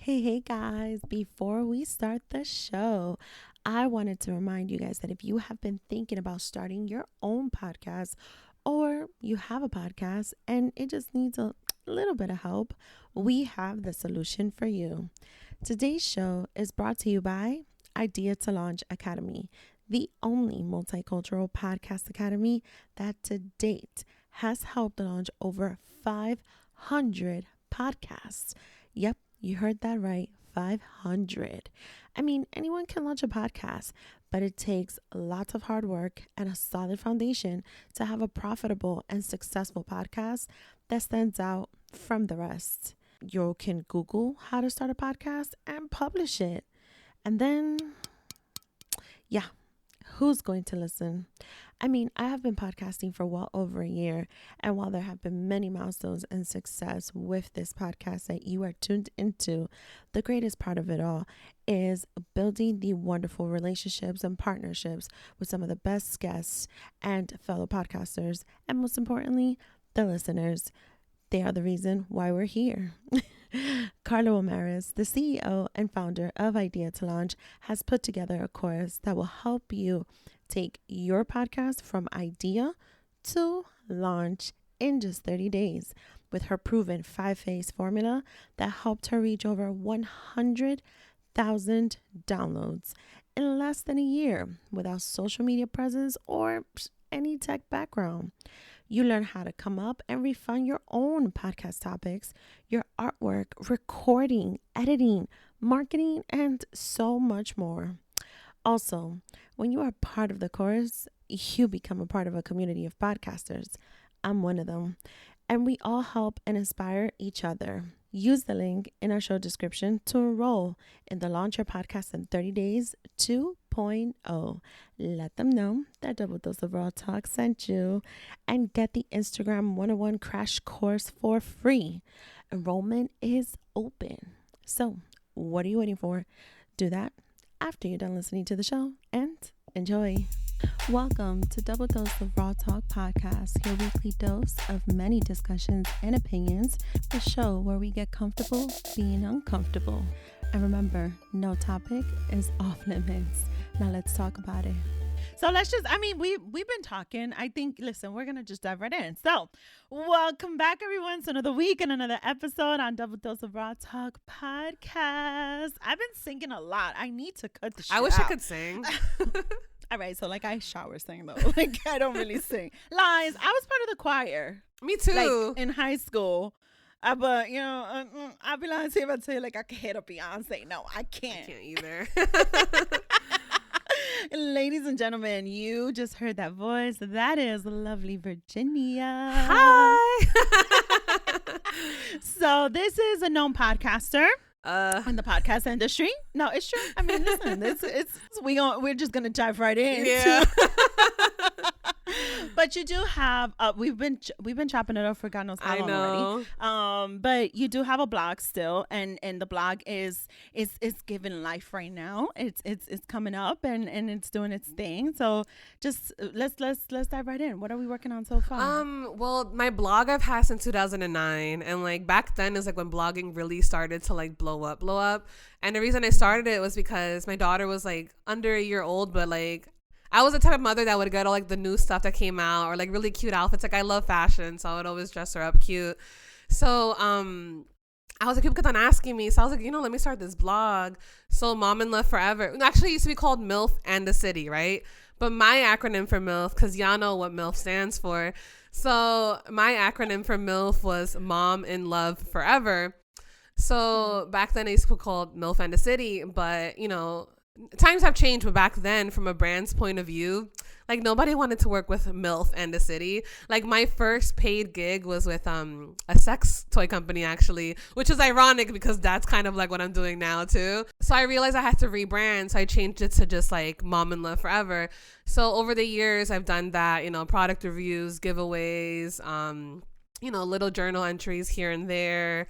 Hey guys, before we start the show, I wanted to remind you guys that if you have been thinking about starting your own podcast or you have a podcast and it just needs a little bit of help, we have the solution for you. Today's show is brought to you by Idea to Launch Academy, the only multicultural podcast academy that to date has helped launch over 500 podcasts. Yep. You heard that right, 500. I mean, anyone can launch a podcast, but it takes lots of hard work and a solid foundation to have a profitable and successful podcast that stands out from the rest. You can Google how to start a podcast and publish it. And then, who's going to listen? I mean, I have been podcasting for well over a year, and while there have been many milestones and success with this podcast that you are tuned into, the greatest part of it all is building the wonderful relationships and partnerships with some of the best guests and fellow podcasters, and most importantly, the listeners. They are the reason why we're here. Carlo Amaris, the CEO and founder of Idea to Launch, has put together a course that will help you take your podcast from idea to launch in just 30 days with her proven 5-phase formula that helped her reach over 100,000 downloads in less than a year without social media presence or any tech background. You learn how to come up and refine your own podcast topics, your artwork, recording, editing, marketing, and so much more. Also, when you are part of the course, you become a part of a community of podcasters. I'm one of them. And we all help and inspire each other. Use the link in our show description to enroll in the Launch Your Podcast in 30 Days 2.0. Let them know that Double Dose of Raw Talk sent you and get the Instagram 101 crash course for free. Enrollment is open. So, what are you waiting for? Do that after you're done listening to the show and enjoy. Welcome to Double Dose of Raw Talk Podcast, your weekly dose of many discussions and opinions, the show where we get comfortable being uncomfortable. And remember, no topic is off limits. Now let's talk about it. So we've been talking. I think, listen, we're going to just dive right in. So welcome back, everyone, to another week and another episode on Double Dose of Raw Talk Podcast. I've been singing a lot. I need to cut the shit I wish out. I could sing. All right, so I shower sing though. I don't really sing. Lies. I was part of the choir. Me too. In high school. But I'll be lying to you if I tell you I can hit a Beyonce. No, I can't. I can't either. Ladies and gentlemen, you just heard that voice. That is lovely Virginia. Hi. So this is a known podcaster. In the podcast industry. No, it's true. I mean, listen, we're just gonna dive right in. Yeah. But you do have we've been chopping it up for God knows how long already. But you do have a blog still, and the blog is giving life right now. It's coming up and it's doing its thing. So just let's dive right in. What are we working on so far? Well, my blog I've had since 2009, and back then is when blogging really started to blow up. And the reason I started it was because my daughter was under a year old, but I was the type of mother that would get all the new stuff that came out or really cute outfits. I love fashion, so I would always dress her up cute. So I was people kept on asking me, so I was let me start this blog. So Mom and Love Forever. Actually, it used to be called MILF and the City, right? But my acronym for MILF, because y'all know what MILF stands for. So my acronym for MILF was Mom in Love Forever. So back then it used to be called MILF and the City, but times have changed, but back then, from a brand's point of view, nobody wanted to work with MILF and the City. My first paid gig was with a sex toy company, actually, which is ironic because that's kind of what I'm doing now too. So I realized I had to rebrand, so I changed it to just Mom and Love Forever. So over the years, I've done that, product reviews, giveaways, little journal entries here and there.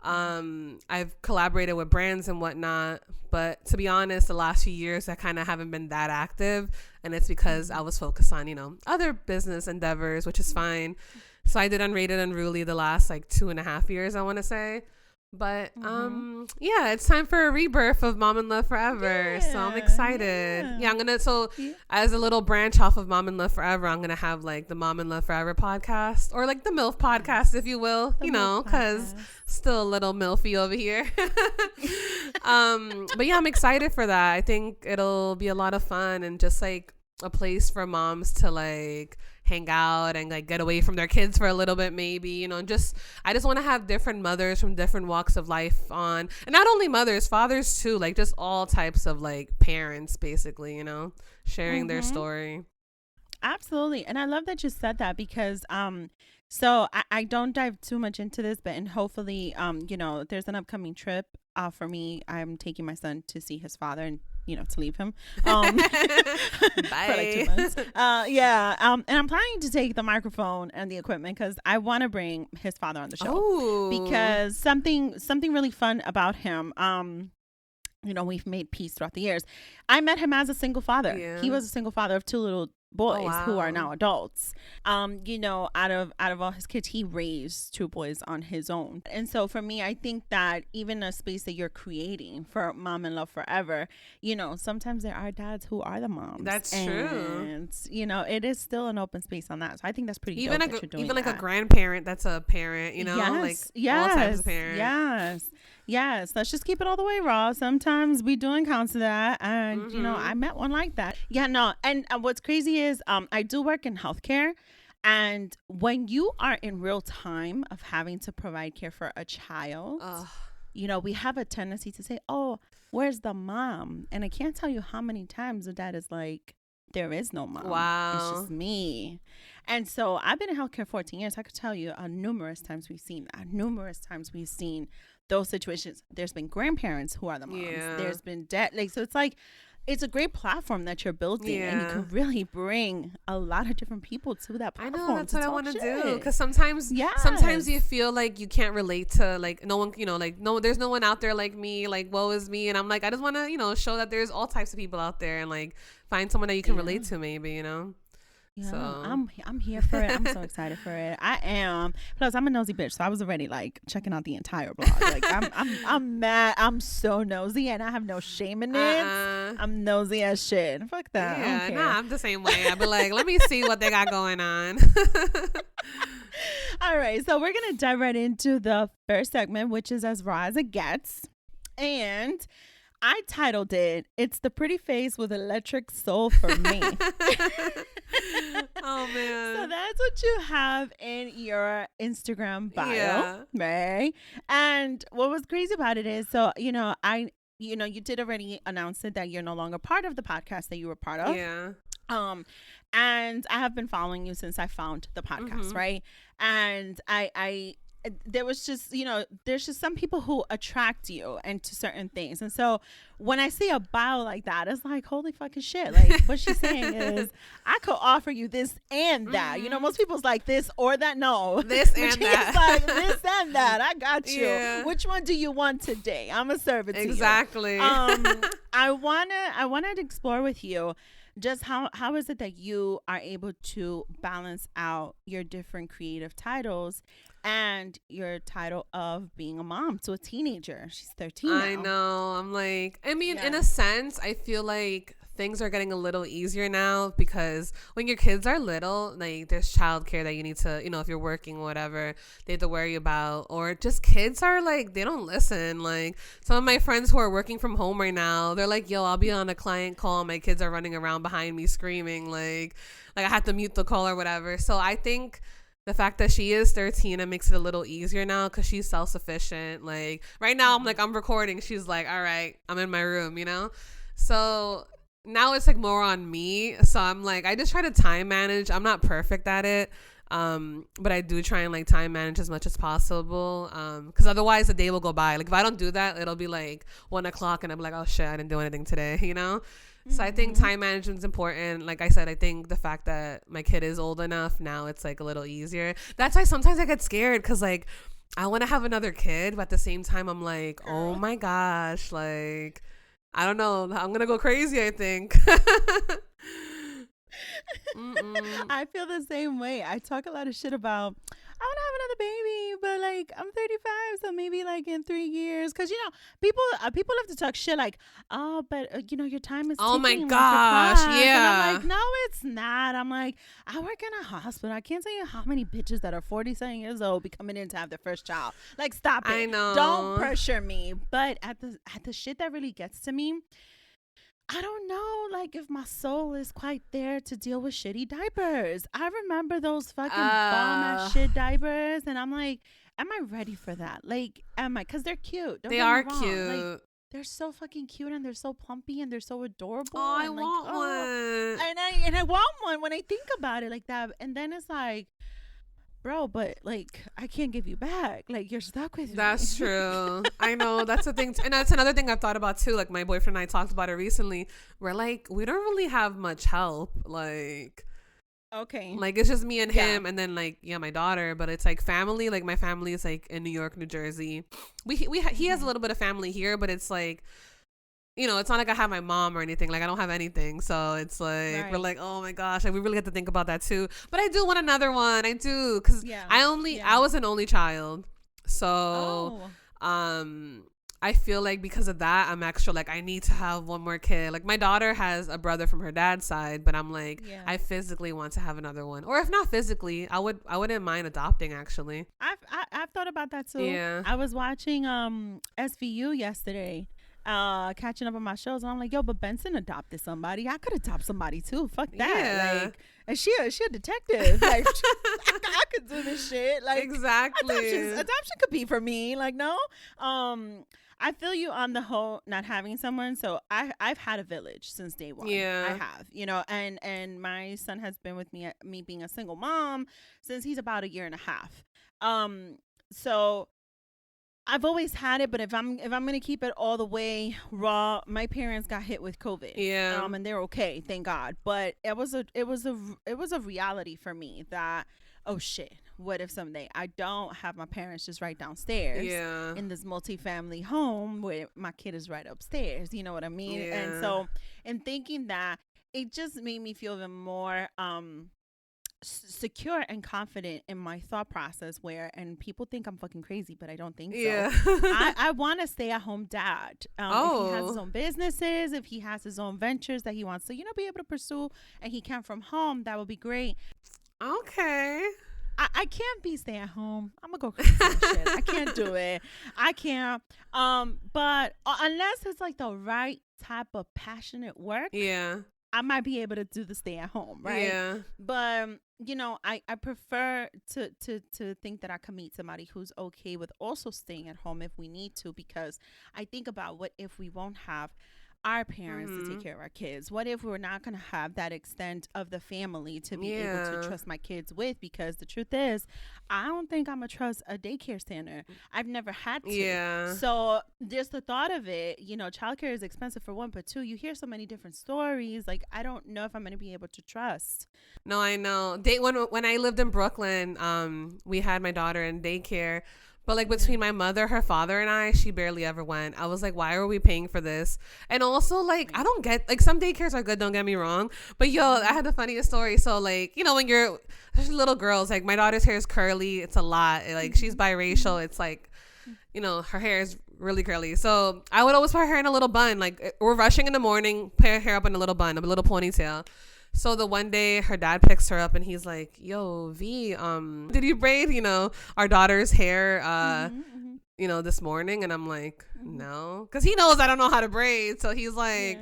I've collaborated with brands and whatnot, but to be honest, the last few years I kind of haven't been that active, and it's because I was focused on other business endeavors, which is fine. So I did Unrated Unruly the last 2.5 years, I want to say. But yeah, it's time for a rebirth of Mom and Love Forever. So I'm excited. Yeah, I'm gonna as a little branch off of Mom and Love Forever, I'm gonna have like the Mom and Love Forever podcast, or like the MILF podcast, if you will, you know, because still a little MILFy over here. But yeah, I'm excited for that. I think it'll be a lot of fun and just like a place for moms to like hang out and like get away from their kids for a little bit, maybe, you know. I just want to have different mothers from different walks of life on, and not only mothers, fathers too, like just all types of like parents, basically, you know, sharing their story. Absolutely. And I love that you said that, because so I don't dive too much into this, but and hopefully you know, there's an upcoming trip for me. I'm taking my son to see his father, and you know, to leave him Bye. for like 2 months. And I'm planning to take the microphone and the equipment because I want to bring his father on the show. Because something really fun about him. You know, we've made peace throughout the years. I met him as a single father. Yeah. He was a single father of 2 little boys who are now adults. You know, out of all his kids, he raised 2 boys on his own. And so for me, I think that even a space that you're creating for Mom and Love Forever, you know, sometimes there are dads who are the moms. That's true. And you know, it is still an open space on that. So I think that's pretty even dope that you're doing like that. A grandparent that's a parent, you know, like all types of parents. Yes, let's just keep it all the way raw. Sometimes we do encounter that, and you know, I met one like that. Yeah, no, and what's crazy is I do work in healthcare, and when you are in real time of having to provide care for a child, you know, we have a tendency to say, "Oh, where's the mom?" And I can't tell you how many times the dad is like, "There is no mom. Wow, it's just me." And so I've been in healthcare 14 years. I could tell you numerous times we've seen that. Numerous times we've seen those situations. There's been grandparents who are the moms. Yeah. There's been dad. Like, so it's like, it's a great platform that you're building, and you can really bring a lot of different people to that platform. I know, that's what I want to do, because sometimes you feel like you can't relate to like no one, you know, like there's no one out there like me, like woe is me, and I'm like, I just want to, you know, show that there's all types of people out there, and like find someone that you can relate to, maybe, you know. Yeah, so I'm here for it. I'm so excited for it. I am. Plus, I'm a nosy bitch, so I was already like checking out the entire blog. Like I'm mad. I'm so nosy, and I have no shame in it. I'm nosy as shit. Fuck that. Yeah, nah, I'm the same way. I'd be like, let me see what they got going on. All right, so we're gonna dive right into the first segment, which is as raw as it gets, and I titled it, "It's the pretty face with electric soul for me." Oh man. So that's what you have in your Instagram bio, right? And what was crazy about it is, so, you know, you did already announce it that you're no longer part of the podcast that you were part of. Yeah. And I have been following you since I found the podcast, right? And I there was just, you know, there's just some people who attract you into certain things. And so when I see a bio like that, it's like, holy fucking shit. Like, what she's saying is, I could offer you this and that. You know, most people's like this or that. No. This and that. Like, this and that. I got you. Yeah. Which one do you want today? I'm a serve it to you. Exactly. I wanted to explore with you just how is it that you are able to balance out your different creative titles and your title of being a mom to a teenager. She's 13 now. I know. I'm like, I mean, in a sense, I feel like things are getting a little easier now, because when your kids are little, like, there's childcare that you need to, you know, if you're working or whatever, they have to worry about, or just kids are like, they don't listen. Like, some of my friends who are working from home right now, they're like, yo, I'll be on a client call, my kids are running around behind me screaming, like I have to mute the call or whatever. So I think the fact that she is 13, it makes it a little easier now, because she's self-sufficient. Like, right now, I'm like, I'm recording. She's like, all right, I'm in my room, you know? So now it's like more on me. So I'm like, I just try to time manage. I'm not perfect at it. But I do try and like time manage as much as possible. Cause otherwise the day will go by. Like, if I don't do that, it'll be like 1:00 and I'm like, oh shit, I didn't do anything today, you know? So I think time management is important. Like I said, I think the fact that my kid is old enough now, it's like a little easier. That's why sometimes I get scared, because like I want to have another kid, but at the same time I'm like, oh my gosh, like I don't know, I'm gonna go crazy, I think. I feel the same way. I talk a lot of shit about I want to have another baby, but like I'm 35, so maybe like in 3 years. Because people love to talk shit like, oh, but your time is Oh my ticking like the gosh, clock. yeah. And I'm like, no, it's not. I'm like, I work in a hospital. I can't tell you how many bitches that are 47 years old be coming in to have their first child. Like, stop it. I know. Don't pressure me. But at the shit that really gets to me, I don't know, like, if my soul is quite there to deal with shitty diapers. I remember those fucking bomb-ass shit diapers, and I'm like, am I ready for that? Like, am I? Because they're cute. They are cute. cute. Like, they're so fucking cute, and they're so plumpy, and they're so adorable. Oh, I and want one. And I want one when I think about it like that. And then it's like, bro, but like I can't give you back. Like you're stuck with me. That's true. I know. That's the thing. And that's another thing I've thought about too. Like my boyfriend and I talked about it recently. We're like, we don't really have much help. Like, okay. Like it's just me and him, and then like my daughter. But it's like family. Like my family is like in New York, New Jersey. He has a little bit of family here, but it's like, it's not like I have my mom or anything. Like I don't have anything. So it's like, we're like, oh my gosh, like we really have to think about that too. But I do want another one. I do. Cause I was an only child. So, I feel like because of that, I'm extra like, I need to have one more kid. Like my daughter has a brother from her dad's side, but I'm like, I physically want to have another one. Or if not physically, I wouldn't mind adopting actually. I've thought about that too. Yeah. I was watching SVU yesterday. Catching up on my shows, and I'm like, yo, but Benson adopted somebody. I could adopt somebody too. Fuck that. Yeah. Like, and she a detective. Like, I could do this shit. Like, exactly. Adoption could be for me. Like, no. I feel you on the whole not having someone. So I've had a village since day one. Yeah. I have. And my son has been with me being a single mom since he's about a year and a half. So I've always had it, but if I'm gonna keep it all the way raw, my parents got hit with COVID. Yeah. And they're okay, thank God. But it was a reality for me that, oh shit, what if someday I don't have my parents just right downstairs in this multi-family home where my kid is right upstairs? You know what I mean? Yeah. And so in thinking that, it just made me feel even more secure and confident in my thought process, and people think I'm fucking crazy, but I don't think so. I want to stay at home dad. If he has his own businesses, if he has his own ventures that he wants to be able to pursue, and he can from home, that would be great. Okay. I can't be stay at home. I'm gonna go crazy and shit. I can't do it. I can't. But unless it's like the right type of passionate work, I might be able to do the stay at home, right? Yeah. But I prefer to think that I can meet somebody who's okay with also staying at home if we need to, because I think about what if we won't have our parents to take care of our kids? What if we're not going to have that extent of the family to be able to trust my kids with? Because the truth is, I don't think I'm going to trust a daycare center. I've never had to. Yeah. So just the thought of it, childcare is expensive for one, but two, you hear so many different stories. Like, I don't know if I'm going to be able to trust. No, I know. When I lived in Brooklyn, we had my daughter in daycare. But like between my mother, her father, and I, she barely ever went. I was like, why are we paying for this? And also, like, I don't get, like, some daycares are good, don't get me wrong. But yo, I had the funniest story. So like, when you're, especially little girls, like my daughter's hair is curly. It's a lot. Like she's biracial. It's like, her hair is really curly. So I would always put her hair in a little bun. Like we're rushing in the morning, put her hair up in a little bun, a little ponytail. So the one day her dad picks her up and he's like, yo, V, did you braid, our daughter's hair, this morning? And I'm like, no, because he knows I don't know how to braid. So he's like,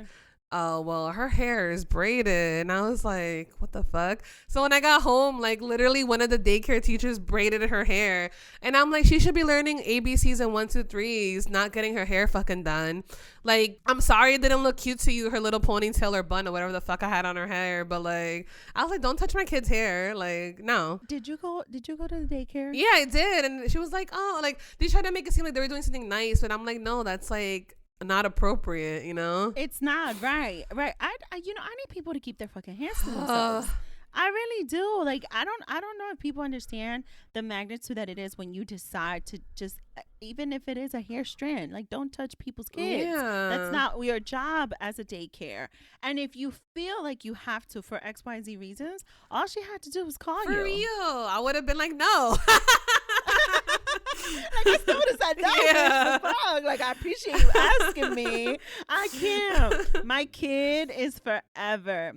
oh, well, her hair is braided. And I was like, what the fuck? So when I got home, like literally one of the daycare teachers braided her hair. And I'm like, she should be learning ABCs and 1, 2, 3s, not getting her hair fucking done. Like, I'm sorry it didn't look cute to you, her little ponytail or bun or whatever the fuck I had on her hair. But like, I was like, don't touch my kid's hair. Like, no. Did you go to the daycare? Yeah, I did. And she was like, oh, like they tried to make it seem like they were doing something nice. But I'm like, no, that's like not appropriate, It's not right. I need people to keep their fucking hands to themselves. I really do. Like, I don't know if people understand the magnitude that it is when you decide to just, even if it is a hair strand, like, don't touch people's kids. That's Yeah. not your job as a daycare. And if you feel like you have to for XYZ reasons, all she had to do was call For you. real. I would have been like, no. Like, I still would have said no. Yeah. Fuck. Like, I appreciate you asking me. I can't. My kid is forever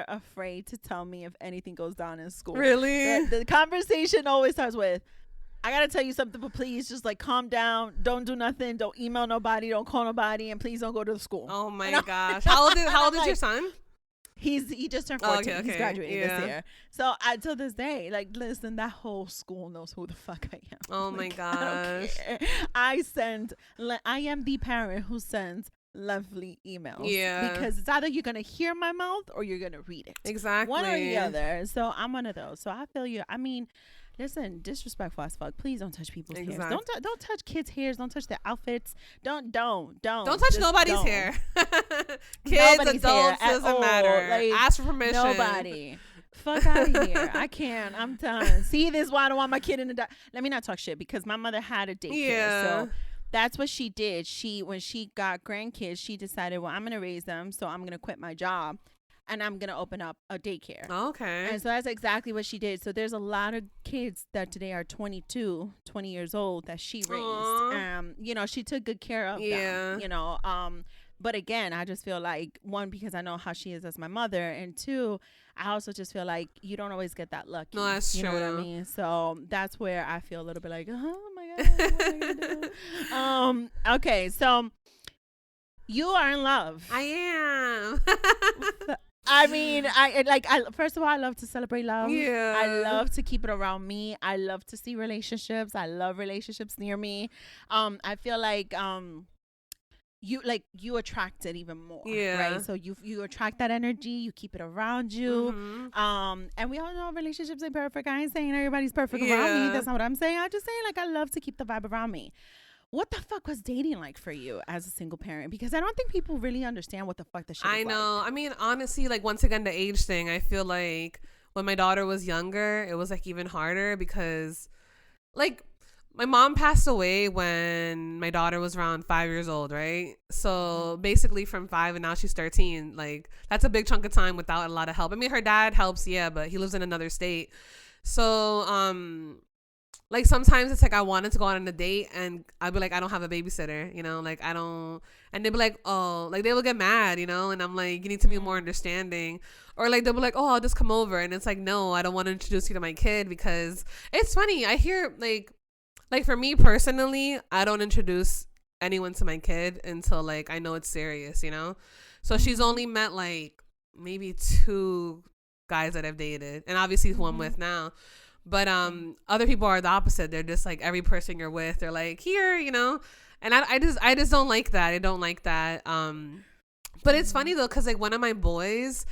afraid to tell me if anything goes down in school. Really? The conversation always starts with, I gotta tell you something, but please just like calm down. Don't do nothing. Don't email nobody. Don't call nobody, and please don't go to the school. Oh my gosh. How old is like, your son? He just turned 14. Okay. He's graduating Yeah. this year. So I till this day, like, listen, that whole school knows who the fuck I am. Oh my Like, gosh. I am the parent who sends lovely emails. Yeah. Because it's either you're gonna hear my mouth or you're gonna read it. Exactly. One or the other. So I'm one of those. So I feel you. I mean, listen, disrespectful as fuck. Please don't touch people's hairs. Don't touch kids' hairs. Don't touch their outfits. Don't touch Just nobody's don't. hair. Kids, Nobody's adults, hair at doesn't all. matter. Like, Ask for permission. Nobody. Fuck out of here. I can't. I'm done. See, this is why I don't want my kid in the let me not talk shit, because my mother had a daycare. Yeah. So that's what she did. When she got grandkids, she decided, well, I'm gonna raise them, so I'm gonna quit my job and I'm gonna open up a daycare. Okay. And so that's exactly what she did. So there's a lot of kids that today are 20 years old that she raised. Aww. She took good care of them. But again, I just feel like, one, because I know how she is as my mother, and two, I also just feel like you don't always get that lucky. No, that's you true. know what I mean? So that's where I feel a little bit like, oh my God, what am I gonna do? Okay, so you are in love. I am. I mean, first of all, I love to celebrate love. Yeah. I love to keep it around me. I love to see relationships. I love relationships near me. I feel like you attract it even more. Yeah. Right. So you attract that energy. You keep it around you. Mm-hmm. And we all know relationships ain't perfect. I ain't saying everybody's perfect around Yeah. me. That's not what I'm saying. I'm just saying, like, I love to keep the vibe around me. What the fuck was dating like for you as a single parent? Because I don't think people really understand what the fuck the shit is I know. like. I mean, honestly, like, once again, the age thing, I feel like when my daughter was younger, it was like even harder because, like, my mom passed away when my daughter was around 5 years old, right? So basically from 5 and now she's 13, like, that's a big chunk of time without a lot of help. I mean, her dad helps, yeah, but he lives in another state. So, like, sometimes it's like I wanted to go on a date and I'd be like, I don't have a babysitter, like, I don't, and they'd be like, oh, like, they will get mad, and I'm like, you need to be more understanding. Or like, they'll be like, oh, I'll just come over, and it's like, no, I don't want to introduce you to my kid. Because it's funny, I hear like for me personally, I don't introduce anyone to my kid until, like, I know it's serious, so she's only met like maybe 2 guys that I've dated, and obviously who I'm with now. But other people are the opposite. They're just like, every person you're with, they're like, here, and I just don't like that. I don't like that. But it's funny though, because like one of my boys,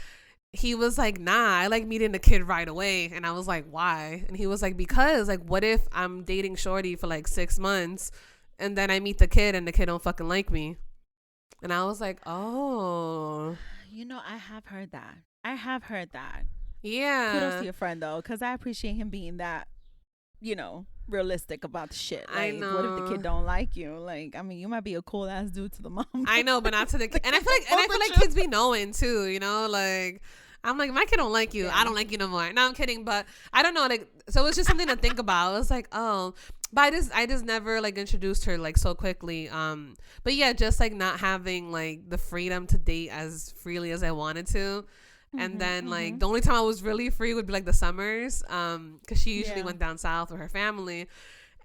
he was like, nah, I like meeting the kid right away. And I was like, why? And he was like, because, like, what if I'm dating shorty for like 6 months and then I meet the kid and the kid don't fucking like me? And I was like, oh. I have heard that. Yeah. Kudos to your friend though, because I appreciate him being that, realistic about the shit. Like, I know. What if the kid don't like you? Like, I mean, you might be a cool ass dude to the mom. I know, but not to the kid. And I feel like kids be knowing too, like, I'm like, my kid don't like you. Yeah. I don't like you no more. No, I'm kidding, but I don't know. Like, so it's just something to think about. It's like, oh, but I just never like introduced her like so quickly. But yeah, just like not having like the freedom to date as freely as I wanted to. And then like the only time I was really free would be like the summers, because she usually went down south with her family.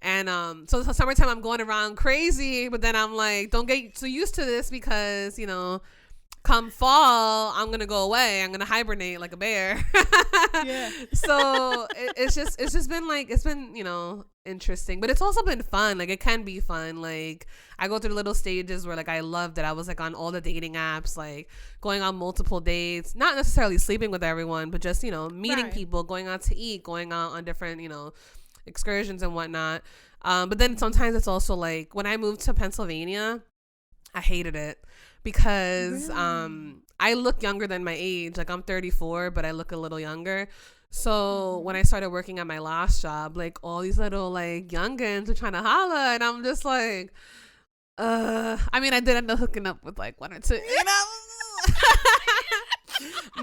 And so the summertime I'm going around crazy, but then I'm like, don't get so used to this, because come fall I'm gonna go away, I'm gonna hibernate like a bear. Yeah. So it's just been like, it's been interesting, but it's also been fun. Like, it can be fun. Like, I go through little stages where like I love that I was like on all the dating apps, like going on multiple dates, not necessarily sleeping with everyone, but just meeting people, going out to eat, going out on different excursions and whatnot. But then sometimes it's also like when I moved to Pennsylvania, I hated it because Really? I look younger than my age. Like I'm 34, but I look a little younger. So when I started working at my last job, like all these little like youngins are trying to holla, and I'm just like, I mean, I did end up hooking up with like one or two, you know.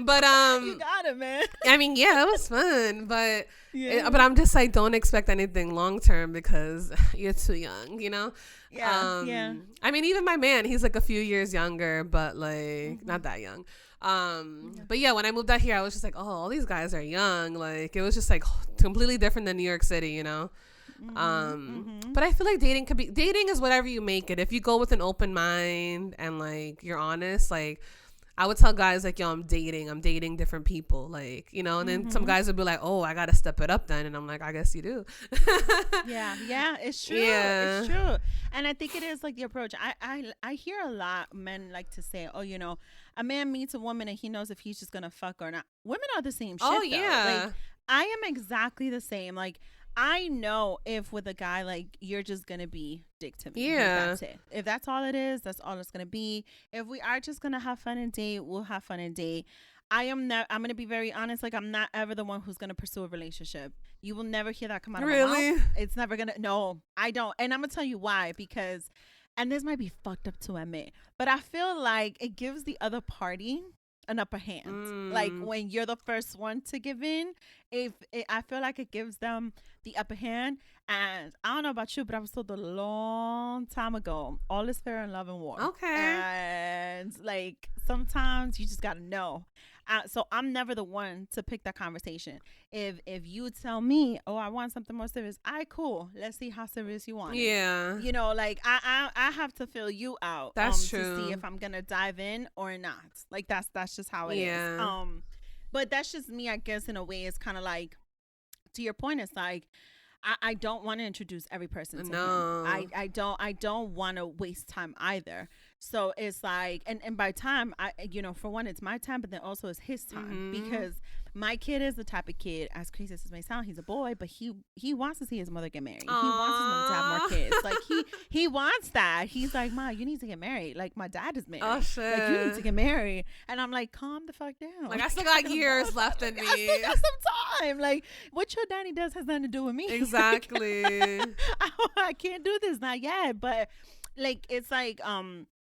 But You got it, man. I mean, yeah, it was fun, but Yeah. but I'm just like, don't expect anything long term because you're too young, you know. Yeah. Yeah. I mean, even my man, he's like a few years younger, but like not that young. But yeah, when I moved out here, I was just like, oh, all these guys are young. Like it was just like completely different than New York City, you know. But I feel like dating is whatever you make it. If you go with an open mind and like you're honest, like I would tell guys like, yo, I'm dating different people, like, you know, and then some guys would be like, oh, I gotta step it up then, and I'm like, I guess you do. Yeah, it's true. Yeah. It's true. And I think it is like the approach. I hear a lot men like to say, oh, you know, a man meets a woman and he knows if he's just gonna fuck or not. Women are the same shit. Oh though. yeah. Like I am exactly the same. Like I know if with a guy, like you're just gonna be dick to me. Like, Yeah. that's it. If that's all it is, that's all it's gonna be. If we are just gonna have fun and date, we'll have fun and date. I'm gonna be very honest. Like I'm not ever the one who's gonna pursue a relationship. You will never hear that come out of my Really? mouth. It's never gonna. No, I don't. And I'm gonna tell you why. Because, and this might be fucked up to admit, but I feel like it gives the other party an upper hand. Like when you're the first one to give in, I feel like it gives them the upper hand. And I don't know about you, but I was told a long time ago, all is fair in love and war. Okay. And like sometimes you just gotta know. So I'm never the one to pick that conversation. If you tell me, oh, I want something more serious, cool. Let's see how serious you want it. Yeah. You know, like I have to feel you out. That's to true. see if I'm gonna dive in or not. Like that's just how it is. Yeah. But that's just me, I guess. In a way, it's kind of like, to your point, it's like I don't want to introduce every person to him. I don't want to waste time either. So it's like, and by time, for one, it's my time, but then also it's his time, because my kid is the type of kid, as crazy as it may sound, he's a boy, but he wants to see his mother get married. Aww. He wants his mother to have more kids. Like he wants that. He's like, Ma, you need to get married. Like my dad is married. Oh shit. Like you need to get married. And I'm like, calm the fuck down. Like I still got years left in me. I still got some time. Like what your daddy does has nothing to do with me. Exactly. I can't do this, not yet. But like it's like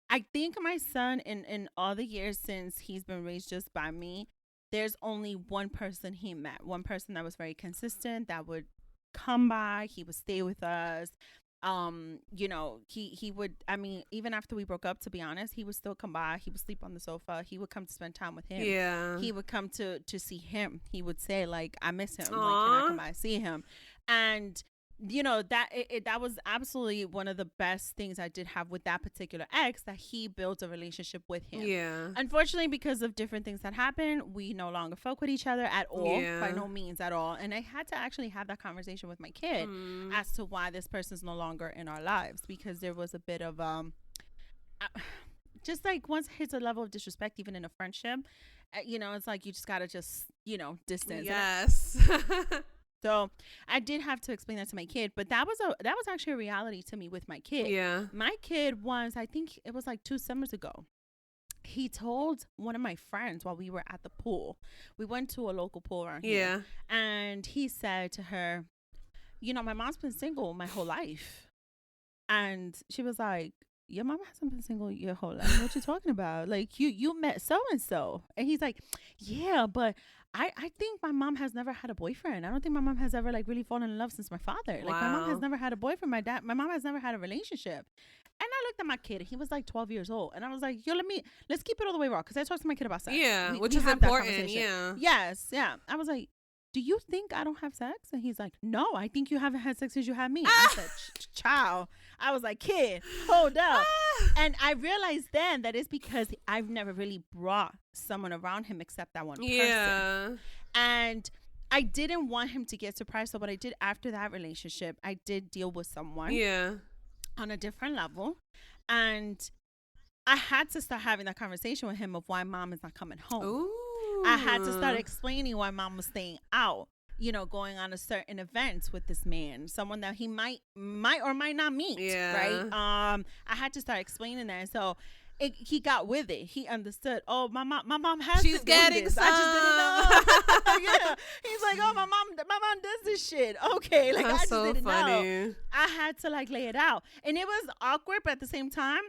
I think my son, in all the years since he's been raised just by me, there's only one person he met, one person that was very consistent, that would come by, he would stay with us. He would, I mean, even after we broke up, to be honest, he would still come by, he would sleep on the sofa, he would come to spend time with him. Yeah. He would come to see him. He would say like, I miss him. Aww. Like, can I come by and see him? And that was absolutely one of the best things I did have with that particular ex, that he built a relationship with him. Yeah. Unfortunately, because of different things that happened, we no longer fuck with each other at all. Yeah. By no means at all. And I had to actually have that conversation with my kid as to why this person's no longer in our lives, because there was a bit of just like once it hits a level of disrespect, even in a friendship, it's like you just gotta just distance. Yes. So I did have to explain that to my kid, but that was actually a reality to me with my kid. Yeah. My kid was, I think it was like 2 summers ago, he told one of my friends while we were at the pool, we went to a local pool around here, and he said to her, my mom's been single my whole life. And she was like, your mom hasn't been single your whole life. What you talking about? Like you met so and so. And he's like, yeah, but I think my mom has never had a boyfriend. I don't think my mom has ever like really fallen in love since my father. Like my mom has never had a boyfriend. My mom has never had a relationship. And I looked at my kid. He was like 12 years old. And I was like, yo, let's keep it all the way raw. Because I talked to my kid about sex. Yeah, which we is important. Yeah. Yes. Yeah. I was like, do you think I don't have sex? And he's like, no, I think you haven't had sex since you had me. I said, child. I was like, kid, hold up. And I realized then that it's because I've never really brought someone around him except that one person. And I didn't want him to get surprised. So what I did after that relationship, I did deal with someone on a different level. And I had to start having that conversation with him of why mom is not coming home. Ooh. I had to start explaining why mom was staying out. going on a certain event with this man, someone that he might or might not meet. Yeah. Right. I had to start explaining that. So he got with it. He understood. Oh, my mom has. She's getting this. some. I just didn't know. Yeah. He's like, oh, my mom does this shit. Okay, like That's I just so didn't funny. know. I had to like lay it out, and it was awkward, but at the same time,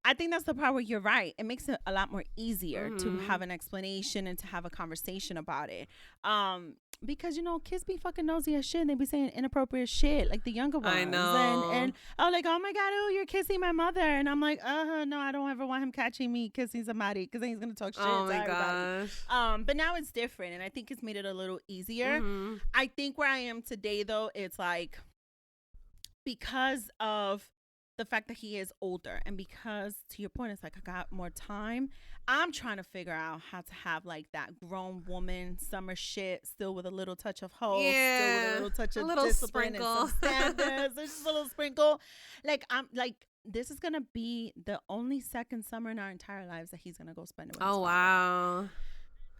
I think that's the part where you're right. It makes it a lot more easier to have an explanation and to have a conversation about it. Because kids be fucking nosy as shit and they be saying inappropriate shit, like the younger ones. I know. And like, oh my god, oh, you're kissing my mother, and I'm like, no, I don't ever want him catching me kissing somebody because then he's gonna talk shit. Oh to my everybody. gosh. But now it's different, and I think it's made it a little easier. I think where I am today, though, it's like because of the fact that he is older, and because, to your point, it's like I got more time, I'm trying to figure out how to have like that grown woman summer shit, still with a little touch of hope, still with a little touch of discipline sprinkle. And some standards. There's just a little sprinkle. Like, I'm like, this is gonna be the only second summer in our entire lives that he's gonna go spend it with. Oh wow.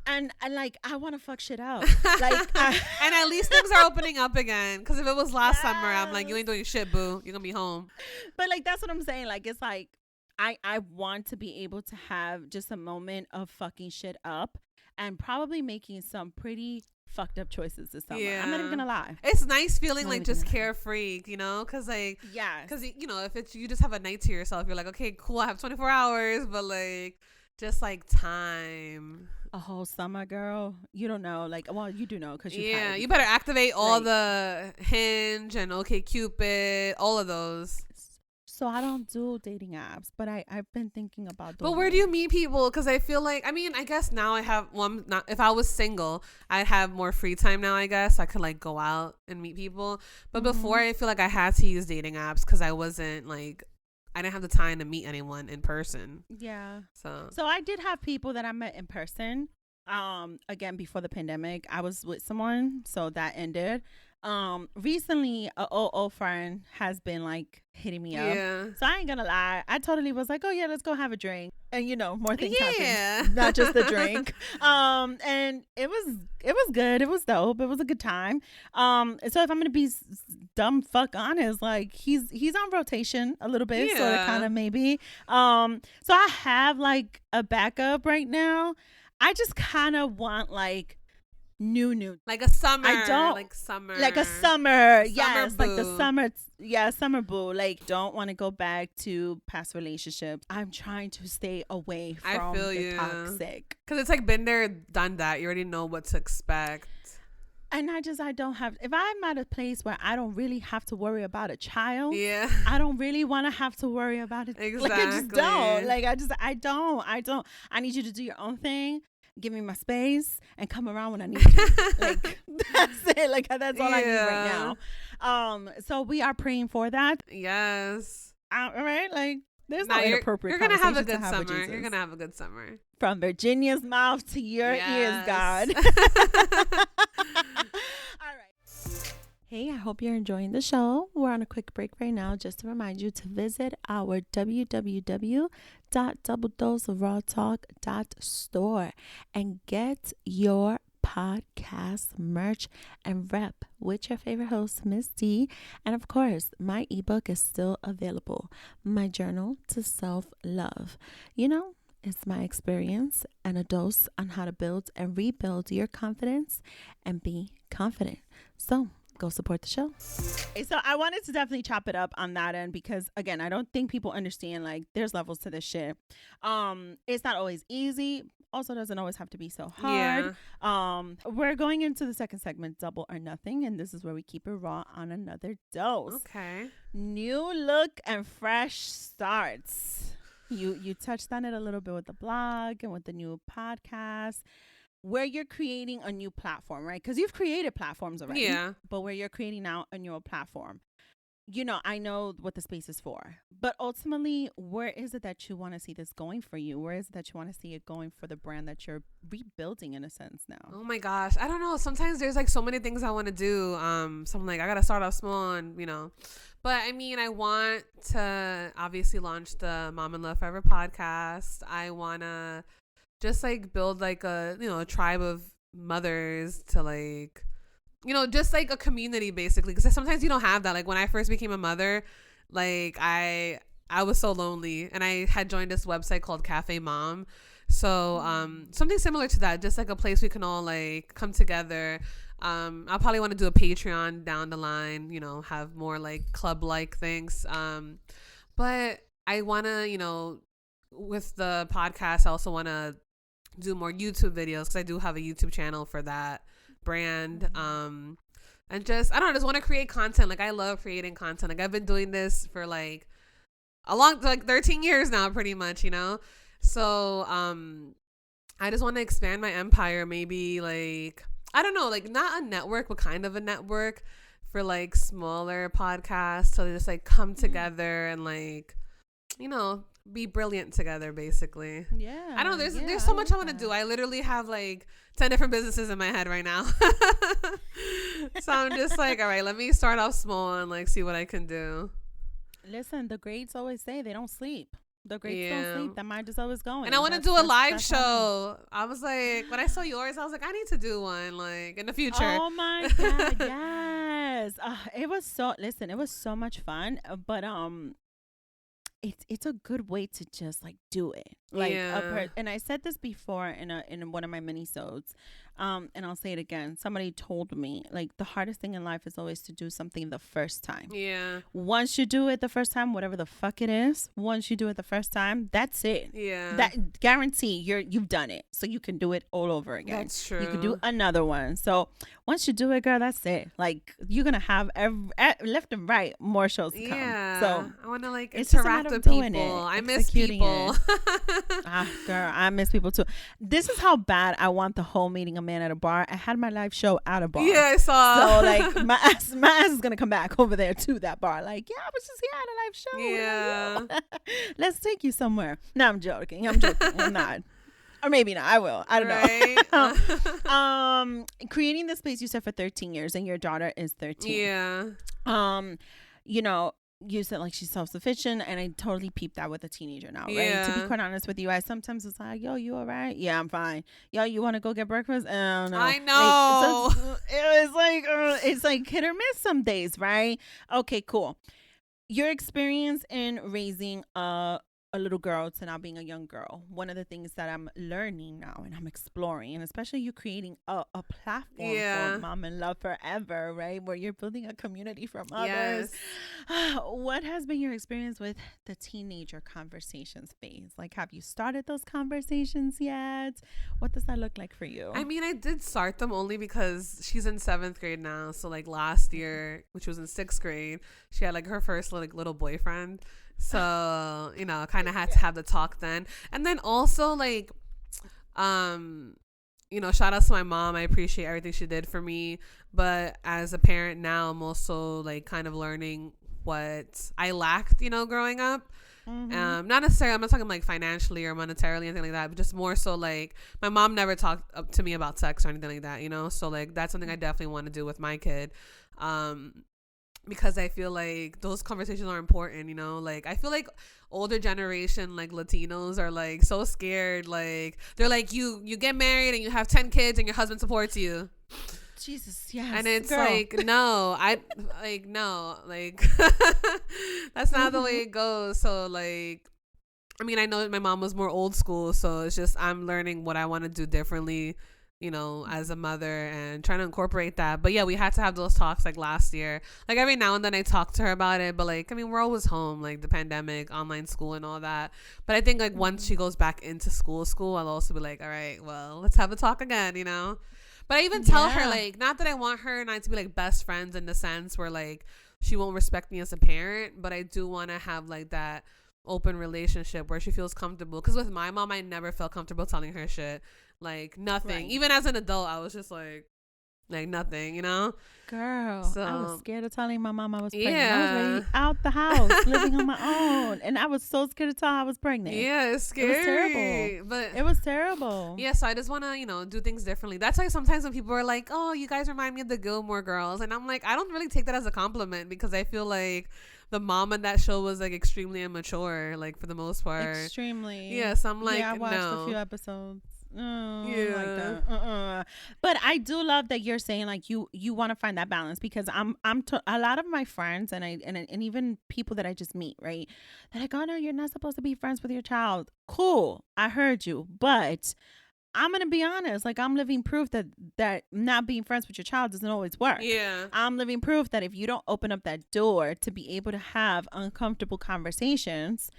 And like, I want to fuck shit out. Like, and at least things are opening up again. Because if it was last summer, I'm like, you ain't doing shit, boo. You're gonna be home. But like, that's what I'm saying. Like, it's like I want to be able to have just a moment of fucking shit up and probably making some pretty fucked up choices this summer. Yeah. I'm not even gonna lie. It's nice feeling like just carefree, because like, yeah, because if it's you just have a night to yourself, you're like, okay, cool, I have 24 hours, but like just like time. A whole summer, girl. You don't know. Like, well, you do know because you better activate all the Hinge and OkCupid, all of those. So I don't do dating apps, but I've been thinking about doing. But where do you meet people? Because I feel like, I guess now I have, well, I'm not, if I was single, I'd have more free time now, I guess. I could like go out and meet people. But before, I feel like I had to use dating apps because I wasn't like, I didn't have the time to meet anyone in person. Yeah. So I did have people that I met in person. Again, before the pandemic, I was with someone, so that ended. Recently, a old friend has been like hitting me up. Yeah. So I ain't gonna lie, I totally was like, oh yeah, let's go have a drink, and more things happened, not just the drink. And it was good. It was dope. It was a good time. So if I'm gonna be dumb fuck honest, like he's on rotation a little bit, sort of, kind of, maybe. So I have like a backup right now. I just kind of want like new, like a summer. I don't like summer, yes, boo. Like the summer. Yeah, summer boo. Like, don't want to go back to past relationships. I'm trying to stay away from the toxic, because it's like been there, done that. You already know what to expect. And I don't have, if I'm at a place where I don't really have to worry about a child, I don't really want to have to worry about it. Exactly. Like, I just don't. Like, I don't. I need you to do your own thing. Give me my space and come around when I need you. Like, that's it. Like, that's all I need right now. So we are praying for that. Yes. All right. Like, there's no inappropriate. You're gonna have a good summer. You're gonna have a good summer. From Virginia's mouth to your ears, God. All right. Hey, I hope you're enjoying the show. We're on a quick break right now, just to remind you to visit our www.doubledose.of.rawtalk.store and get your podcast merch and rep with your favorite host, Miss D. And of course, my ebook is still available, My Journal to Self-Love. It's my experience and a dose on how to build and rebuild your confidence and be confident. So go support the show. So I wanted to definitely chop it up on that end, because again, I don't think people understand, like, there's levels to this shit. It's not always easy. Also doesn't always have to be so hard. We're going into the second segment, Double or Nothing, and this is where we keep it raw on another dose. Okay. New look and fresh starts. You touched on it a little bit with the blog and with the new podcast, where you're creating a new platform, right? Because you've created platforms already. Yeah. But where you're creating now a new platform. I know what the space is for. But ultimately, where is it that you want to see this going for you? Where is it that you want to see it going for the brand that you're rebuilding, in a sense, now? Oh my gosh. I don't know. Sometimes there's like so many things I want to do. So I'm like, I got to start off small and, But I want to obviously launch the Mom and Love Forever podcast. I want to just like build like a tribe of mothers to like you know, just like a community basically, because sometimes you don't have that. Like when I first became a mother, like I was so lonely, and I had joined this website called Cafe Mom. So something similar to that, just like a place we can all like come together. I'll probably want to do a Patreon down the line, you know, have more like club like things. But I want to, you know, with the podcast, I also want to do more YouTube videos, because I do have a YouTube channel for that brand. And just, I don't know, just want to create content. Like I love creating content. Like I've been doing this for like like 13 years now, pretty much, you know? So, I just want to expand my empire. Maybe like, I don't know, like not a network, but kind of a network for like smaller podcasts to just like come together and like, you know, be brilliant together, basically. Yeah. I don't know. There's so much I want to do. I literally have like 10 different businesses in my head right now. So I'm just like, all right, let me start off small and like see what I can do. Listen, the greats always say they don't sleep. The greats don't sleep. That mind is always going. And I want to do a live show. I was like, when I saw yours, I was like, I need to do one like in the future. Oh my God. Yes. It was so much fun. But it's a good way to just like do it. Like and I said this before in one of my minisodes. And I'll say it again. Somebody told me like the hardest thing in life is always to do something the first time. Yeah. Once you do it the first time, whatever the fuck it is, once you do it the first time, that's it. Yeah. That guarantee you've done it. So you can do it all over again. That's true. You can do another one. So once you do it, girl, that's it. Like you're gonna have left and right more shows to come. Yeah. So I want to like it's interact with people. I miss people. Girl, I miss people too. This is how bad I want the whole meeting a man at a bar. I had my live show at a bar. Yeah, I saw. So like my ass is gonna come back over there to that bar. Like, yeah, I was just here at a live show. Yeah. Let's take you somewhere. No, I'm joking. I'm not. Or maybe not. I will. I don't know. Creating the space you said for 13 years, and your daughter is 13. Yeah. You know, you said like she's self-sufficient, and I totally peeped that with a teenager now, right? To be quite honest with you, I sometimes it's like, yo, you all right? Yeah, I'm fine. Yo, you want to go get breakfast? I know. I know. Like, it's like hit or miss some days, right? Okay, cool. Your experience in raising a little girl to now being a young girl. One of the things that I'm learning now and I'm exploring, and especially you creating a platform for Mom and Love Forever, right? Where you're building a community from others. Yes. What has been your experience with the teenager conversations phase? Like, have you started those conversations yet? What does that look like for you? I mean, I did start them only because she's in 7th grade now. So like last year, which was in 6th grade, she had like her first little boyfriend. So, you know, kind of had to have the talk then. And then also like, you know, shout out to my mom. I appreciate everything she did for me. But as a parent now, I'm also like kind of learning what I lacked, you know, growing up. Mm-hmm. Not necessarily, I'm not talking like financially or monetarily, anything like that, but just more so like my mom never talked up to me about sex or anything like that, you know? So like that's something I definitely want to do with my kid. Because I feel like those conversations are important, you know? Like, I feel like older generation, like, Latinos are, like, so scared. Like, they're like, you get married and you have 10 kids and your husband supports you. Jesus, yes. And it's like, no. That's not the way it goes. So, like, I mean, I know my mom was more old school, so it's just I'm learning what I want to do differently, you know, as a mother and trying to incorporate that. But yeah, we had to have those talks like last year. Like every now and then I talk to her about it, but like, I mean, we're always home, like the pandemic, online school and all that. But I think like once she goes back into school, I'll also be like, all right, well, let's have a talk again, you know? But I even tell her like, not that I want her and I to be like best friends in the sense where like she won't respect me as a parent, but I do want to have like that open relationship where she feels comfortable. Because with my mom, I never felt comfortable telling her shit. Like nothing. Right. Even as an adult, I was just like nothing, you know? Girl, so, I was scared of telling my mom I was pregnant. I was already out the house, living on my own. And I was so scared to tell her I was pregnant. Yeah, it's scary. It was terrible. But it was terrible. Yeah, so I just want to, you know, do things differently. That's why sometimes when people are like, oh, you guys remind me of the Gilmore Girls. And I'm like, I don't really take that as a compliment because I feel like the mom on that show was like extremely immature, like for the most part. Extremely. Yeah, so I'm like, yeah, I watched no. a few episodes. like that. But I do love that you're saying like you want to find that balance, because a lot of my friends and even people that I just meet, right? They're like, oh no, you're not supposed to be friends with your child. Cool, I heard you, but I'm gonna be honest. Like, I'm living proof that not being friends with your child doesn't always work. Yeah. I'm living proof that if you don't open up that door to be able to have uncomfortable conversations,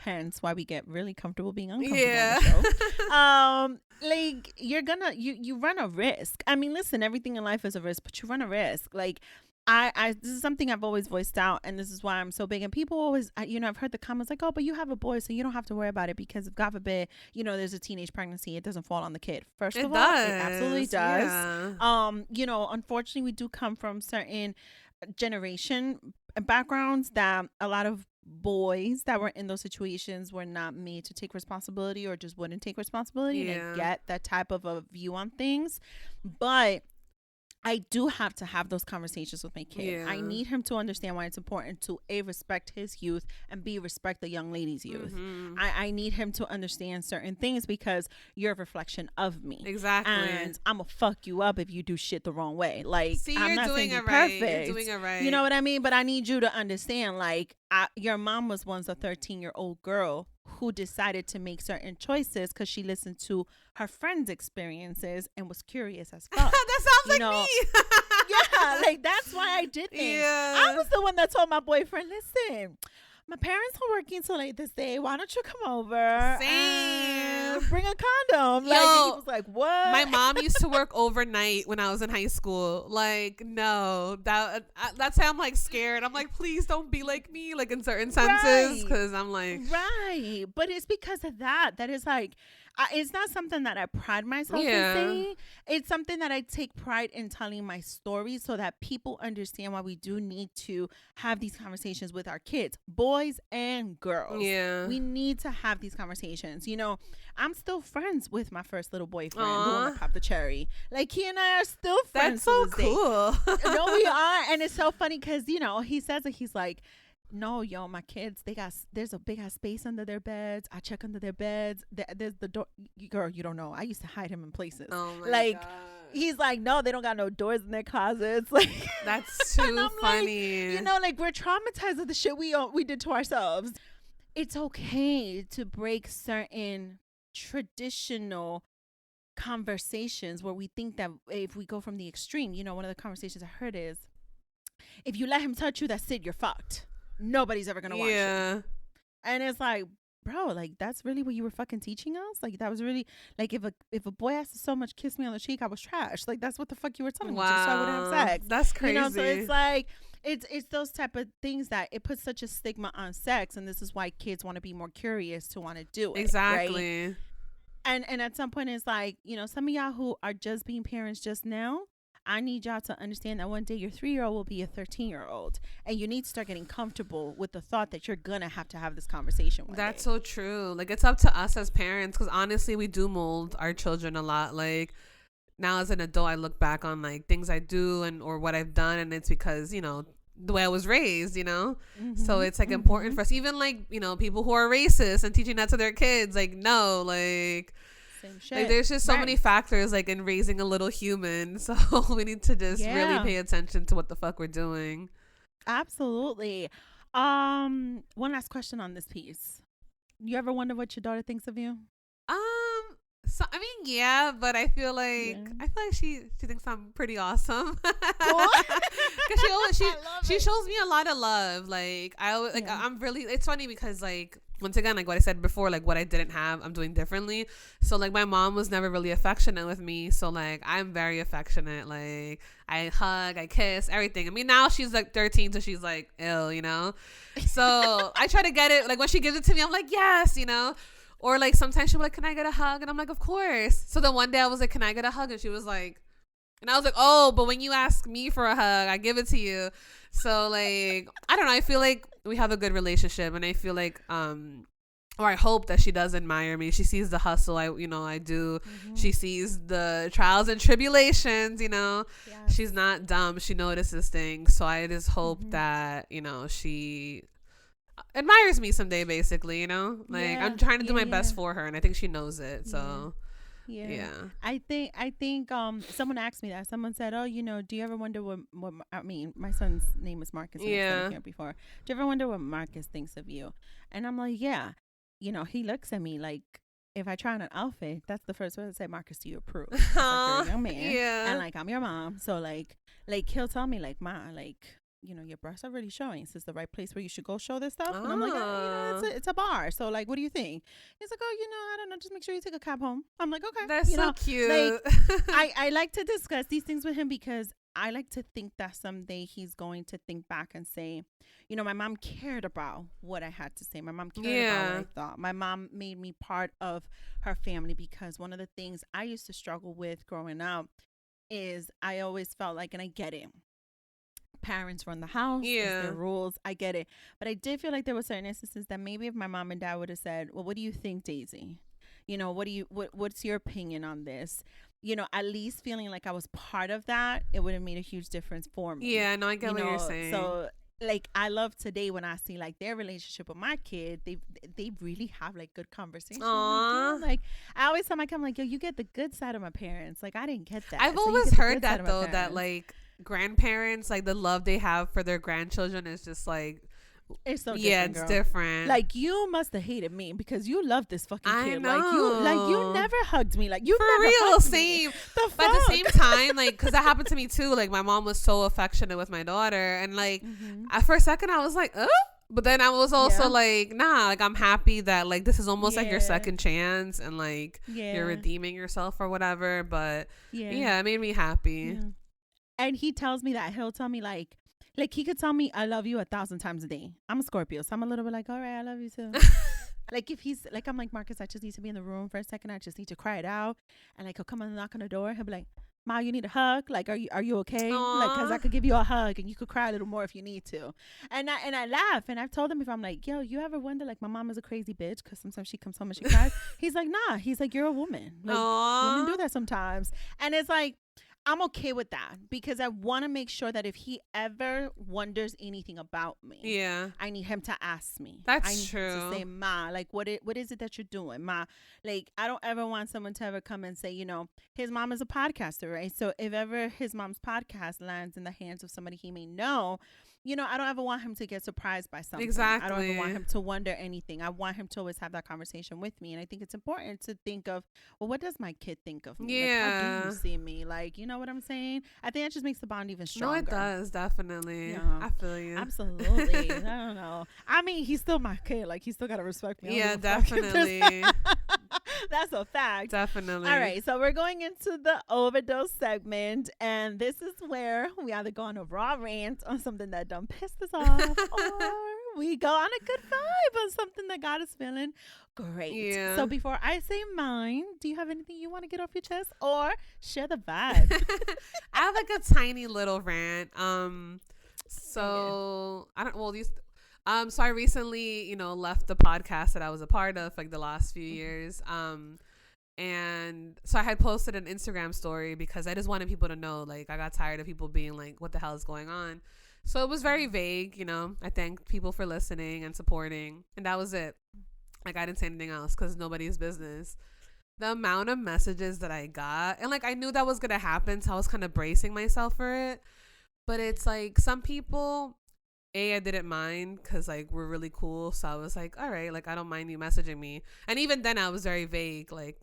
hence why we get really comfortable being uncomfortable on the show. Like, you run a risk. I mean, listen, everything in life is a risk, but you run a risk. Like, I this is something I've always voiced out, and this is why I'm so big. And people always, I've heard the comments like, oh, but you have a boy, so you don't have to worry about it, because if God forbid, there's a teenage pregnancy, it doesn't fall on the kid. First of all, it absolutely does. Yeah. Unfortunately, we do come from certain generation backgrounds that a lot of boys that were in those situations were not made to take responsibility, or just wouldn't take responsibility. Yeah. And I get that type of a view on things, but I do have to have those conversations with my kid. Yeah. I need him to understand why it's important to respect his youth, and respect the young lady's youth. Mm-hmm. I need him to understand certain things, because you're a reflection of me. Exactly. And I'm gonna fuck you up if you do shit the wrong way. Like, see, I'm not doing saying it right. Perfect. You're doing it right. You know what I mean? But I need you to understand, like, your mom was once a 13-year-old girl who decided to make certain choices because she listened to her friends' experiences and was curious as fuck. That sounds like me. Yeah, like, that's why I did things. Yeah. I was the one that told my boyfriend, listen, my parents are working so late this day. Why don't you come over? Same. Bring a condom. Yo, like, he was like, what? My mom used to work overnight when I was in high school. Like, no, that's how I'm like scared. I'm like, please don't be like me, like in certain senses, because I'm like, right. But it's because of that. That is like, it's not something that I pride myself in saying. It's something that I take pride in telling my story, so that people understand why we do need to have these conversations with our kids, boys and girls. Yeah. We need to have these conversations. I'm still friends with my first little boyfriend, the one that popped the cherry. Like, he and I are still friends. That's so cool. No, we are. And it's so funny because, he says that he's like, no, my kids, there's a big ass space under their beds. I check under their beds. There's the door. Girl, you don't know. I used to hide him in places. Oh my God. He's like, no, they don't got no doors in their closets. Like, that's too funny. Like, we're traumatized of the shit we did to ourselves. It's okay to break certain traditional conversations where we think that if we go from the extreme, one of the conversations I heard is, if you let him touch you, that's it, you're fucked. Nobody's ever gonna watch you. And it's like, bro, like, that's really what you were fucking teaching us? Like, that was really, like, if a boy has to so much kiss me on the cheek, I was trash. Like, that's what the fuck you were telling me, just so I wouldn't have sex. That's crazy. So it's like, it's those type of things that it puts such a stigma on sex, and this is why kids want to be more curious to want to do it. Exactly. Right? And at some point, it's like, some of y'all who are just being parents just now, I need y'all to understand that one day your 3-year-old will be a 13-year-old, and you need to start getting comfortable with the thought that you're gonna have to have this conversation one That's day. So true. Like, it's up to us as parents, because honestly, we do mold our children a lot. Like, now as an adult, I look back on like things I do or what I've done, and it's because the way I was raised. Mm-hmm. So it's like important for us, even like people who are racist and teaching that to their kids. Like, no, like. Same shit. Like, there's just so many factors like in raising a little human, so we need to just really pay attention to what the fuck we're doing. Absolutely. One last question on this piece. You ever wonder what your daughter thinks of you? So I mean, yeah, but I feel like she thinks I'm pretty awesome. Because she shows me a lot of love. Like, I always I'm really. It's funny because, like, once again, like what I said before, like what I didn't have, I'm doing differently. So like my mom was never really affectionate with me. So like I'm very affectionate. Like I hug, I kiss, everything. I mean, now she's like 13, so she's like ill, So I try to get it. Like when she gives it to me, I'm like, yes, Or like sometimes she'll be like, can I get a hug? And I'm like, of course. So then one day I was like, can I get a hug? And she was like, and I was like, oh, but when you ask me for a hug, I give it to you. So like, I don't know. I feel like we have a good relationship, and I feel like, or I hope that she does admire me. She sees the hustle I do. Mm-hmm. She sees the trials and tribulations, Yes. She's not dumb. She notices things. So I just hope that, admires me someday, basically, you know? Like, I'm trying to do my best yeah. for her, and I think she knows it. Yeah. So, Yeah. yeah. I think someone asked me that. Someone said, "Oh, do you ever wonder what I mean, my son's name is Marcus and I've said it Yeah. here before. Do you ever wonder what Marcus thinks of you?" And I'm like, "Yeah." He looks at me like if I try on an outfit, that's the first word to say, "Marcus, do you approve?" It's like you're a young man and Yeah. like I'm your mom. So like he'll tell me like, "Ma, like your breasts are really showing. Is this the right place where you should go show this stuff?" And I'm like, it's a bar. So like, what do you think? He's like, "Oh, I don't know. Just make sure you take a cab home." I'm like, "Okay." That's so cute. Like, I like to discuss these things with him because I like to think that someday he's going to think back and say, my mom cared about what I had to say. My mom cared about what I thought. My mom made me part of her family because one of the things I used to struggle with growing up is I always felt like, and I get it, parents run the house. It's their rules. I get it. But I did feel like there were certain instances that maybe if my mom and dad would have said, "Well, what do you think, Daisy? What's your opinion on this?" At least feeling like I was part of that, it would have made a huge difference for me. Yeah, no, I get what you're saying. So like I love today when I see like their relationship with my kid, they really have like good conversations. Like I always tell my kid, I'm like, "Yo, you get the good side of my parents. Like I didn't get that." I've always heard that though, that like grandparents, like the love they have for their grandchildren is just like, it's so different, it's different. Like you must have hated me because you love this fucking kid. I know. Like you never hugged me. Like you for never real, hugged same. Me. But at the same time, like, because that happened to me too. Like my mom was so affectionate with my daughter, and like for a second I was like, oh. But then I was also like, nah, like I'm happy that like this is almost like your second chance and like you're redeeming yourself or whatever. But yeah, it made me happy. Yeah. And he tells me that he'll tell me like he could tell me I love you 1,000 times a day. I'm a Scorpio, so I'm a little bit like, all right, I love you too. Like if he's like, I'm like, Marcus, I just need to be in the room for a second. I just need to cry it out. And like he'll come and knock on the door. He'll be like, "Ma, you need a hug? Like, are you okay?" Aww. Like, cause I could give you a hug and you could cry a little more if you need to. And I laugh and I've told him if I'm like, "Yo, you ever wonder like my mom is a crazy bitch?" Cause sometimes she comes home and she cries. He's like, "Nah." He's like, "You're a woman. Like women do that sometimes." And it's like, I'm okay with that because I want to make sure that if he ever wonders anything about me, I need him to ask me. That's I need true. him to say, "Ma, like what is it that you're doing, Ma?" Like I don't ever want someone to ever come and say, his mom is a podcaster, right? So if ever his mom's podcast lands in the hands of somebody he may know, I don't ever want him to get surprised by something. Exactly. I don't ever want him to wonder anything. I want him to always have that conversation with me. And I think it's important to think of, well, what does my kid think of me? Yeah. Like, how do you see me? Like, you know what I'm saying? I think that just makes the bond even stronger. No, it does, definitely. I feel you. Absolutely. I don't know. I mean, he's still my kid. Like, he still got to respect me. Yeah, definitely. That's a fact. Definitely. All right. So we're going into the overdose segment. And this is where we either go on a raw rant on something that done pissed us off or we go on a good vibe on something that got us feeling great. Yeah. So before I say mine, do you have anything you want to get off your chest or share the vibe? I have like a tiny little rant. So I recently, left the podcast that I was a part of like the last few years. And so I had posted an Instagram story because I just wanted people to know, like, I got tired of people being like, what the hell is going on? So it was very vague, I thanked people for listening and supporting. And that was it. Like, I didn't say anything else because nobody's business. The amount of messages that I got, and like, I knew that was going to happen. So I was kind of bracing myself for it. But it's like some people, I didn't mind because like we're really cool. So I was like, all right, like I don't mind you messaging me. And even then I was very vague, like,